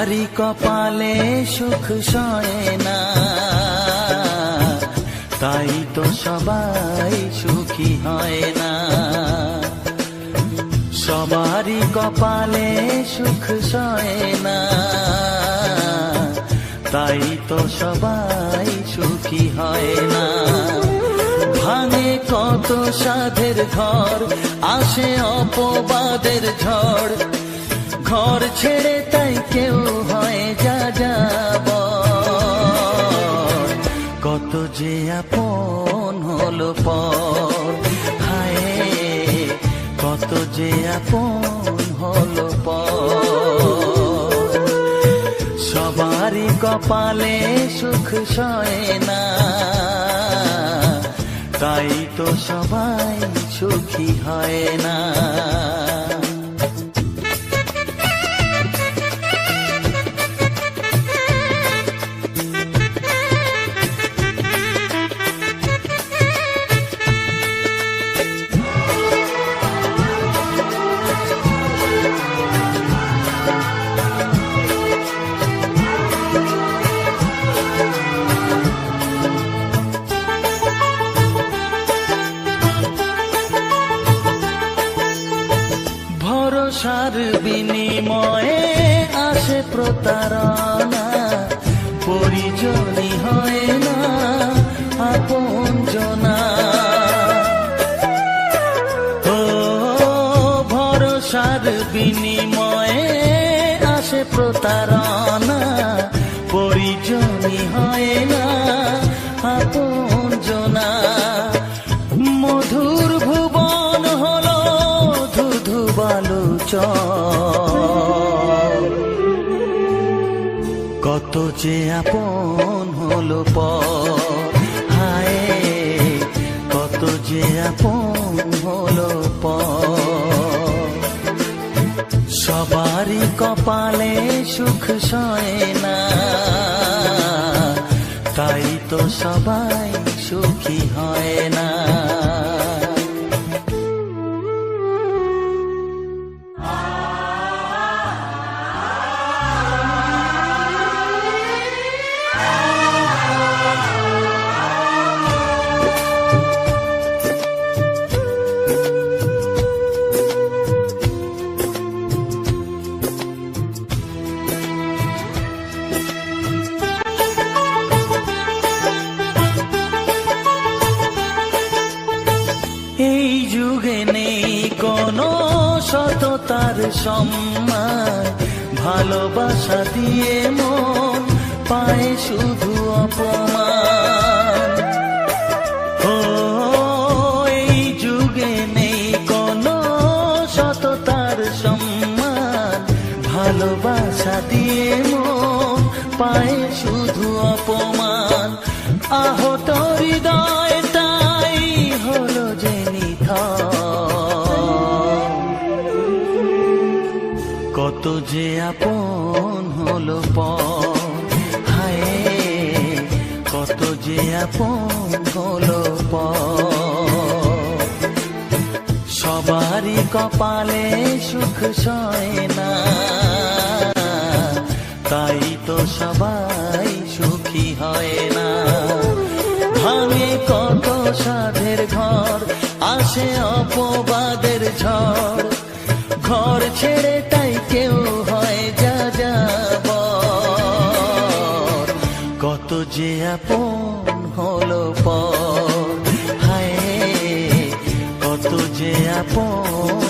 সবারই কপালে সুখ সয় না, তাই তো সবাই সুখী হয় না। সবারই কপালে সুখ সয় না, তাই তো সবাই সুখী হয় না। ভাঙে কত সাধের ঘর, আসে অপবাদের ঝড়, ঘর ছেড়ে তাই কেউ হয় যা যাব। কত যে আপন হলো পর, হায় কত যে আপন হলো পর। সবারই কপালে সুখ সয় না, তাই তো সবাই সুখী হয় না। ভরসার বিনিময়ে আসে প্রতারণা, পরিজনই হয় না আপনজনা। ও ভরসার বিনিময়ে আসে প্রতারণা, পরিজনই হয় না আপনজনা। মধুর ভুবন হলো ধুধু বালুচর, কত যে আপন হলো পর, হায় কত যে আপন হলো পর। সবারই কপালে সুখ সয় না, তাই তো সবাই সুখী হয় না। এই যুগে নেই কোনো সততার সম্মান, ভালোবাসা দিয়ে মন পায় শুধু অপমান। ও এই যুগে নেই কোনো সততার সম্মান, ভালোবাসা দিয়ে মন পায় শুধু অপমান। আহত হৃদয় তাই হলো যে কত যে আপন হলো পর, হায় কত যে আপন হলো পর। সবারই কপালে সুখ সয় না, তাই তো সবাই সুখী হয় না। ভাঙে কত সাধের ঘর, আসে অপবাদের ঝড়, ঘর ছেড়ে তাই কেউ হয় যা যাব। কত যে আপন হলো পর, হায় কত যে আপন